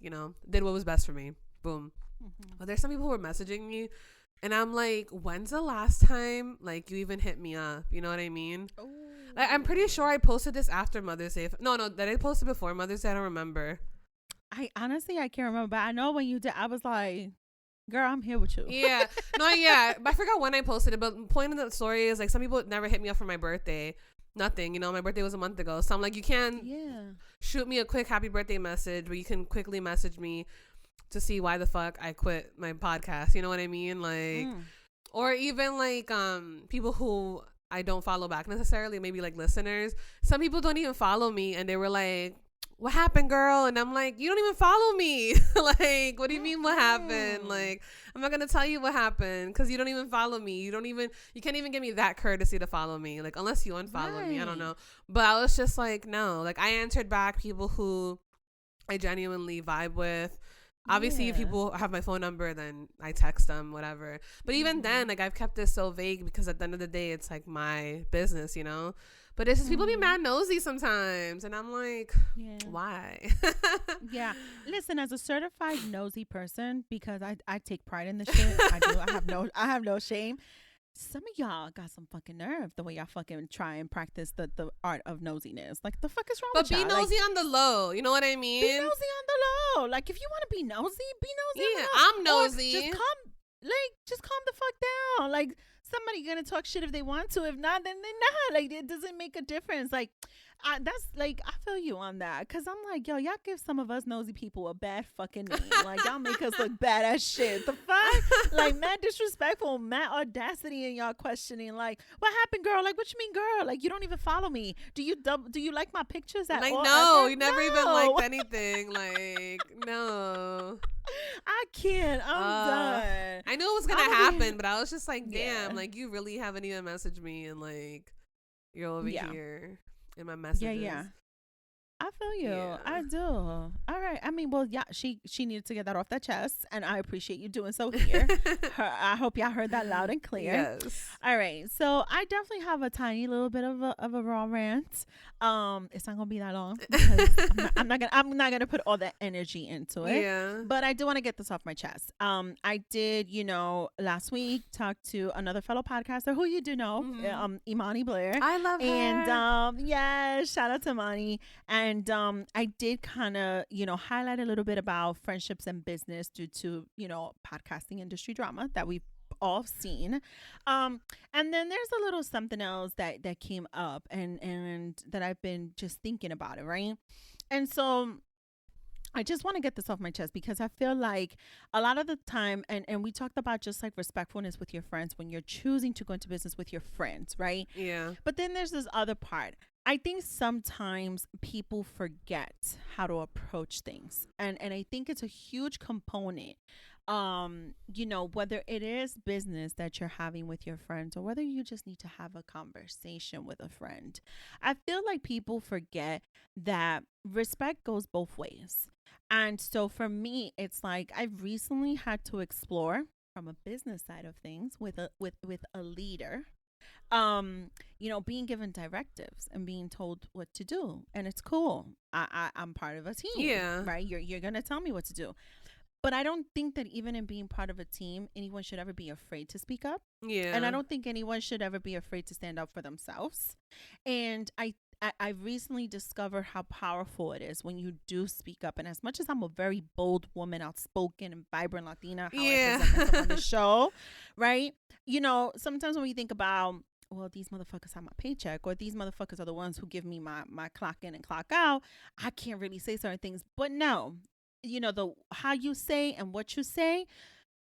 did what was best for me. Boom. Mm-hmm. But there's some people who were messaging me and I'm like, when's the last time like you even hit me up? You know what I mean? Like, I'm pretty sure I posted this after Mother's Day. No, that I posted before Mother's Day. I don't remember. I can't remember, but I know when you did, I was like, girl, I'm here with you. Yeah. No, yeah. But I forgot when I posted it. But the point of the story is like some people never hit me up for my birthday. Nothing. My birthday was a month ago. So I'm like, you can shoot me a quick happy birthday message, but you can quickly message me to see why the fuck I quit my podcast. You know what I mean? Like, or even like people who I don't follow back necessarily, maybe like listeners. Some people don't even follow me and they were like, what happened, girl? And I'm like, you don't even follow me. Like, what do you mean what happened? Like, I'm not gonna tell you what happened because you don't even follow me. You can't even give me that courtesy to follow me. Like, unless you unfollow me, I don't know. But I was just like, no. Like, I answered back people who I genuinely vibe with. Obviously, if people have my phone number, then I text them, whatever. But even then, like, I've kept this so vague because at the end of the day, it's like my business, you know? But it's just people be mad nosy sometimes. And I'm like, why? Yeah. Listen, as a certified nosy person, because I take pride in the shit. I do. I have no shame. Some of y'all got some fucking nerve the way y'all fucking try and practice the art of nosiness. Like, the fuck is wrong with y'all? But be nosy on the low. You know what I mean? Be nosy on the low. Like, if you want to be nosy, be nosy on the low. I'm nosy. Just calm the fuck down. Like, somebody gonna talk shit if they want to. If not, then they're not. Like, it doesn't make a difference. Like, that's like, I feel you on that. Cause I'm like, yo, y'all give some of us nosy people a bad fucking name. Like, y'all make us look bad as shit. The fuck? Like, mad disrespectful, mad audacity in y'all questioning. Like, what happened, girl? Like, what you mean, girl? Like, you don't even follow me. Do you like my pictures at all? Like, no, you never even liked anything. Like, no. I can't. I'm done. I knew it was gonna happen, but I was just like, damn, like, you really haven't even messaged me, and like, you're over here in my messages. Yeah. I feel you. Yeah. I do. All right. I mean, well, yeah, she needed to get that off that chest, and I appreciate you doing so here. I hope y'all heard that loud and clear. Yes. All right. So I definitely have a tiny little bit of a raw rant. It's not gonna be that long because I'm not gonna put all that energy into it. Yeah. But I do want to get this off my chest. I did, last week talk to another fellow podcaster who you do know, Imani Blair. I love her. And shout out to Imani. And I did kind of, highlight a little bit about friendships and business due to, podcasting industry drama that we've all seen. And then there's a little something else that came up and that I've been just thinking about it, right? And so I just want to get this off my chest because I feel like a lot of the time, and we talked about just like respectfulness with your friends when you're choosing to go into business with your friends, right? Yeah. But then there's this other part. I think sometimes people forget how to approach things. And I think it's a huge component. Whether it is business that you're having with your friends or whether you just need to have a conversation with a friend. I feel like people forget that respect goes both ways. And so for me, it's like I've recently had to explore from a business side of things with a leader. Being given directives and being told what to do, and it's cool. I'm part of a team, right? You're gonna tell me what to do, but I don't think that even in being part of a team, anyone should ever be afraid to speak up. And I don't think anyone should ever be afraid to stand up for themselves. And I recently discovered how powerful it is when you do speak up. And as much as I'm a very bold woman, outspoken and vibrant Latina, how I present myself on the show, right? Sometimes when we think about, well, these motherfuckers have my paycheck, or these motherfuckers are the ones who give me my clock in and clock out, I can't really say certain things. But no, the how you say and what you say,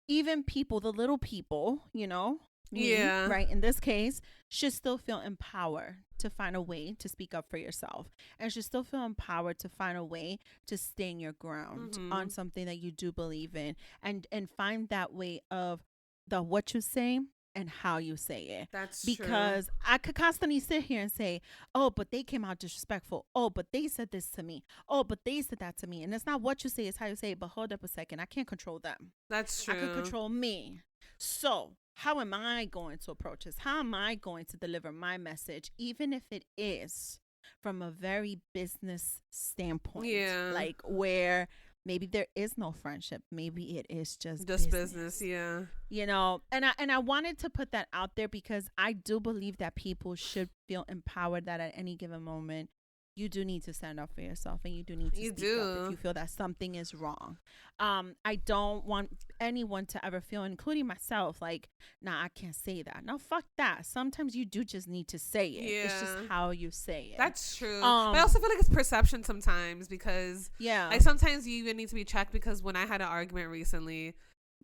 even people, the little people, right, in this case, should still feel empowered to find a way to speak up for yourself, and should still feel empowered to find a way to stand your ground on something that you do believe in, and find that way of the what you say and how you say it. That's because true. I could constantly sit here and say, oh, but they came out disrespectful. Oh, but they said this to me. Oh, but they said that to me. And it's not what you say, it's how you say it. But hold up a second. I can't control them. That's true. I can control me. So how am I going to approach this? How am I going to deliver my message, even if it is from a very business standpoint? Yeah. Like where maybe there is no friendship. Maybe it is just business. Yeah. And I wanted to put that out there because I do believe that people should feel empowered that at any given moment, you do need to stand up for yourself, and you do need to speak up if you feel that something is wrong. I don't want anyone to ever feel, including myself, like, nah, I can't say that. No, fuck that. Sometimes you do just need to say it. Yeah. It's just how you say it. That's true. But I also feel like it's perception sometimes because like sometimes you even need to be checked, because when I had an argument recently,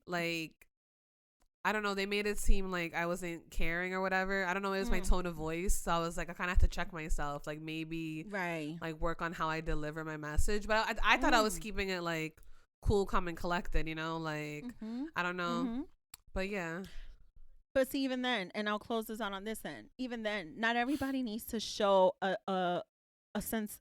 like I don't know, they made it seem like I wasn't caring or whatever. I don't know, it was my tone of voice. So I was like, I kind of have to check myself, like maybe like work on how I deliver my message. But I thought I was keeping it like cool, calm, and collected, you know, like I don't know. But yeah. But see, even then, and I'll close this out on this end. Even then, not everybody needs to show a sense,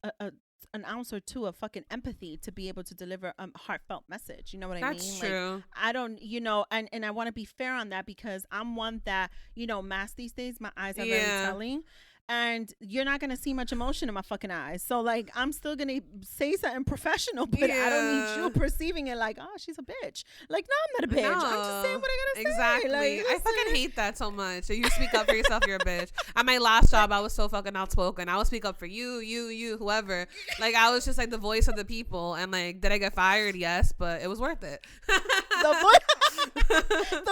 an ounce or two of fucking empathy to be able to deliver a heartfelt message. You know what I mean? That's true. Like, I don't, you know, and I want to be fair on that because I'm one that, you know, mask these days. My eyes are very telling. And you're not going to see much emotion in my fucking eyes. So, like, I'm still going to say something professional, but I don't need you perceiving it like, oh, she's a bitch. Like, no, I'm not a bitch. No, I'm just saying what I got to say. Exactly. Like, I fucking hate that so much. So you speak up for yourself, you're a bitch. At my last job, I was so fucking outspoken. I would speak up for you, whoever. Like, I was just, like, the voice of the people. And, like, did I get fired? Yes, but it was worth it. The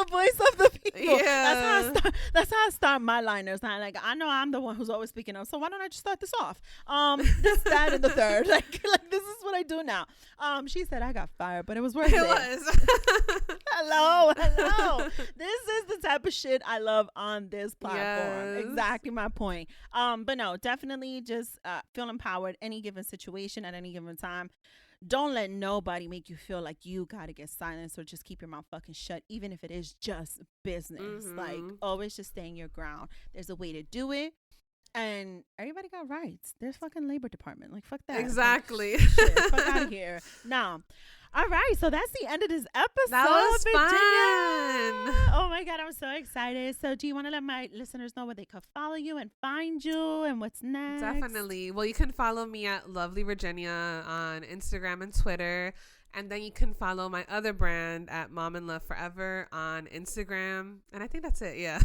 voice of the people. Yeah. That's how I start my liners. Like, I know I'm the one who's always speaking up, so why don't I just start this off? This, that, and the third. Like this is what I do now. She said I got fired, but it was worth it. It was. Hello. This is the type of shit I love on this platform. Yes. Exactly my point. But no, definitely just feel empowered any given situation at any given time. Don't let nobody make you feel like you gotta get silenced or just keep your mouth fucking shut, even if it is just business. Like, always just staying your ground. There's a way to do it. And everybody got rights. There's fucking Labor Department. Like, fuck that. Exactly. Like, shit, fuck out of here. Now, all right. So that's the end of this episode. That was fun. Oh my God, I'm so excited. So do you want to let my listeners know where they could follow you and find you and what's next? Definitely. Well, you can follow me at Lovely Virginia on Instagram and Twitter. And then you can follow my other brand at Mom and Love Forever on Instagram. And I think that's it. Yeah.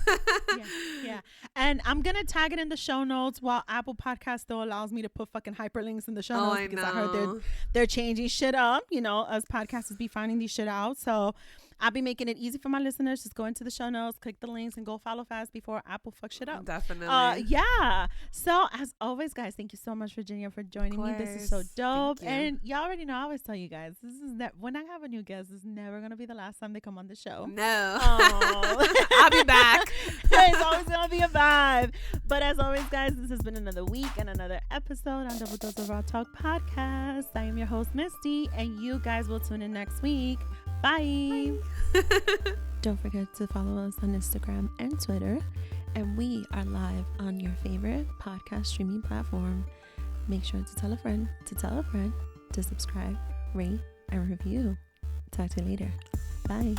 Yeah. And I'm going to tag it in the show notes while Apple Podcast still allows me to put fucking hyperlinks in the show notes. Because I heard they're changing shit up. You know, us podcasters be finding these shit out. So I'll be making it easy for my listeners. Just go into the show notes, click the links, and go follow fast before Apple fucks shit up. Definitely. Yeah. So as always, guys, thank you so much, Virginia, for joining me. This is so dope. And y'all already know, I always tell you guys, this is when I have a new guest, this is never gonna be the last time they come on the show. No. I'll be back. It's always gonna be a vibe. But as always, guys, this has been another week and another episode on Double Dose of Raw Talk podcast. I am your host, Misty, and you guys will tune in next week. Bye. Don't forget to follow us on Instagram and Twitter. And we are live on your favorite podcast streaming platform. Make sure to tell a friend to subscribe, rate, and review. Talk to you later. Bye.